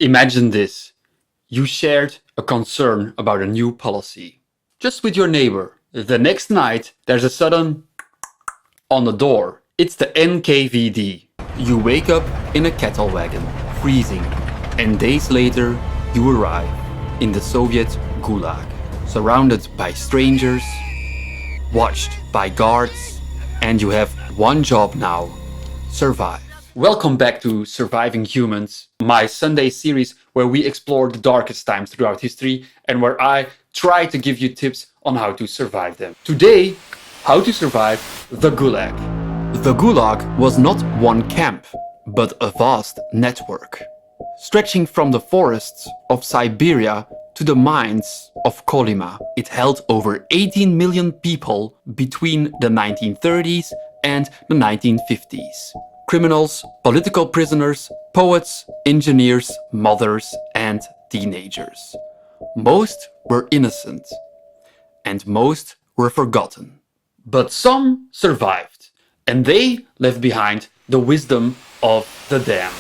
Imagine this. You shared a concern about a new policy, just with your neighbor. The next night, there's a sudden on the door. It's the NKVD. You wake up in a cattle wagon, freezing, and days later, you arrive in the Soviet Gulag, surrounded by strangers, watched by guards, and you have one job now: survive. Welcome back to Surviving Humans, my Sunday series where we explore the darkest times throughout history and where I try to give you tips on how to survive them. Today, how to survive the Gulag. The Gulag was not one camp, but a vast network, stretching from the forests of Siberia to the mines of Kolyma. It held over 18 million people between the 1930s and the 1950s. Criminals, political prisoners, poets, engineers, mothers, and teenagers. Most were innocent, and most were forgotten. But some survived, and they left behind the wisdom of the damned.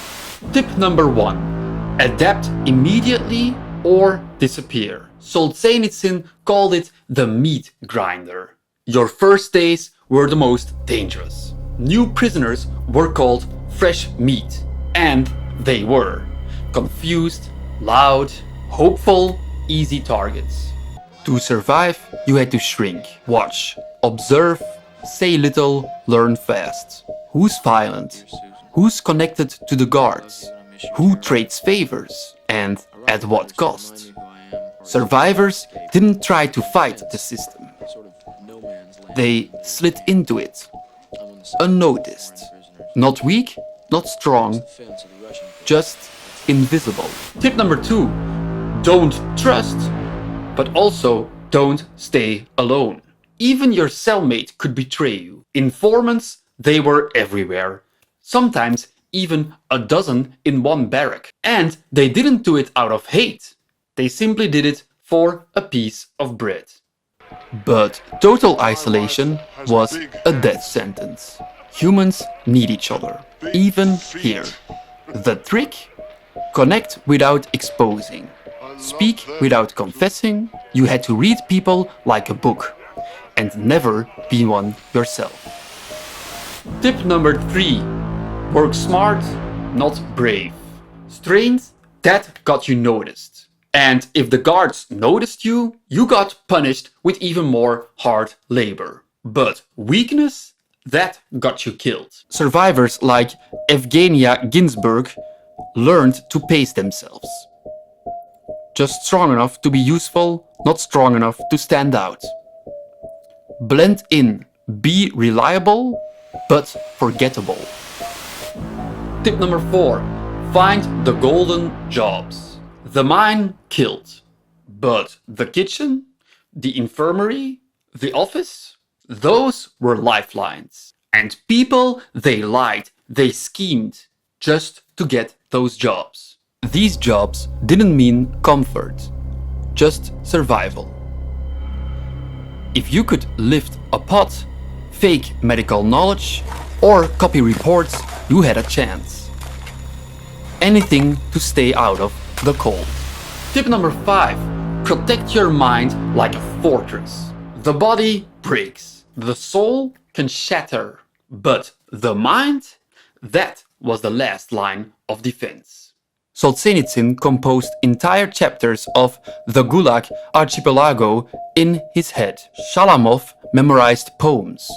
Tip number 1. Adapt immediately or disappear. Solzhenitsyn called it the meat grinder. Your first days were the most dangerous. New prisoners were called fresh meat, and they were confused, loud, hopeful, easy targets. To survive, you had to shrink, watch, observe, say little, learn fast. Who's violent? Who's connected to the guards? Who trades favors? And at what cost? Survivors didn't try to fight the system. They slid into it, unnoticed. Not weak, not strong, just invisible. Tip number 2. Don't trust, but also don't stay alone. Even your cellmate could betray you. Informants, they were everywhere. Sometimes even a dozen in one barrack. And they didn't do it out of hate. They simply did it for a piece of bread. But total isolation was a death sentence. Humans need each other, even here. The trick? Connect without exposing. Speak without confessing. You had to read people like a book and never be one yourself. Tip number 3. Work smart, not brave. Strength, that got you noticed. And if the guards noticed you, you got punished with even more hard labor. But weakness, that got you killed. Survivors like Evgenia Ginsburg learned to pace themselves. Just strong enough to be useful, not strong enough to stand out. Blend in, be reliable, but forgettable. Tip number 4. Find the golden jobs. The mine killed, but the kitchen, the infirmary, the office, those were lifelines. And people, they lied, they schemed just to get those jobs. These jobs didn't mean comfort, just survival. If you could lift a pot, fake medical knowledge, or copy reports, you had a chance. Anything to stay out of the cold. Tip number 5. Protect your mind like a fortress. The body breaks. The soul can shatter. But the mind? That was the last line of defense. Solzhenitsyn composed entire chapters of the Gulag archipelago in his head. Shalamov memorized poems.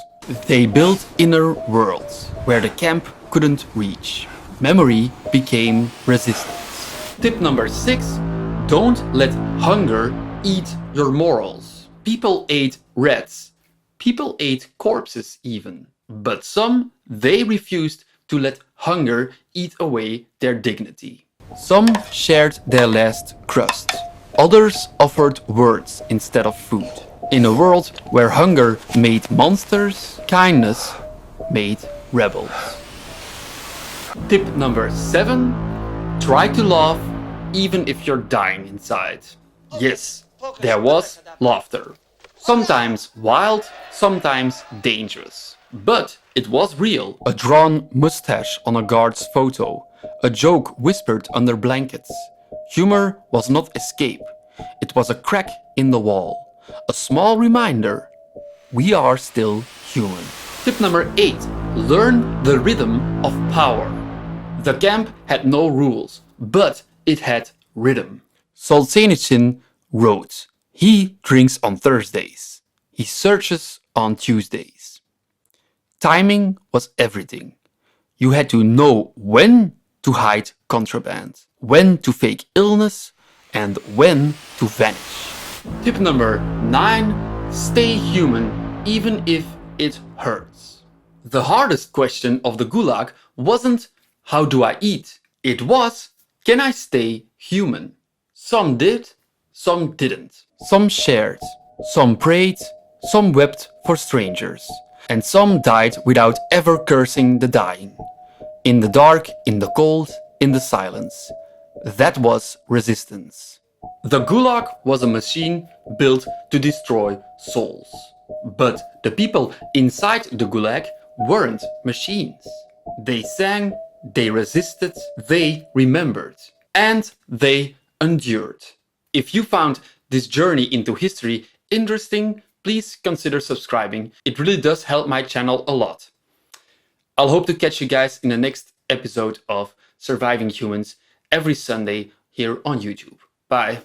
They built inner worlds where the camp couldn't reach. Memory became resistance. Tip number 6. Don't let hunger eat your morals. People ate rats. People ate corpses even. But some, they refused to let hunger eat away their dignity. Some shared their last crust. Others offered words instead of food. In a world where hunger made monsters, kindness made rebels. Tip number 7. Try to laugh even if you're dying inside. Yes, there was laughter. Sometimes wild, sometimes dangerous. But it was real. A drawn mustache on a guard's photo. a joke whispered under blankets. Humor was not escape, it was a crack in the wall, a small reminder we are still human. Tip number 8. Learn the rhythm of power. The camp had no rules, but it had rhythm. Solzhenitsyn wrote, "He drinks on Thursdays. He searches on Tuesdays." Timing was everything. You had to know when to hide contraband, when to fake illness, and when to vanish. Tip number 9. Stay human even if it hurts. The hardest question of the Gulag wasn't how do I eat? It was, can I stay human? Some did, some didn't. Some shared, some prayed, some wept for strangers, and some died without ever cursing the dying. In the dark, in the cold, in the silence. That was resistance. The Gulag was a machine built to destroy souls. But the people inside the Gulag weren't machines. They sang, they resisted, they remembered, and they endured. If you found this journey into history interesting, please consider subscribing. It really does help my channel a lot. I'll hope to catch you guys in the next episode of Surviving Humans every Sunday here on YouTube. Bye.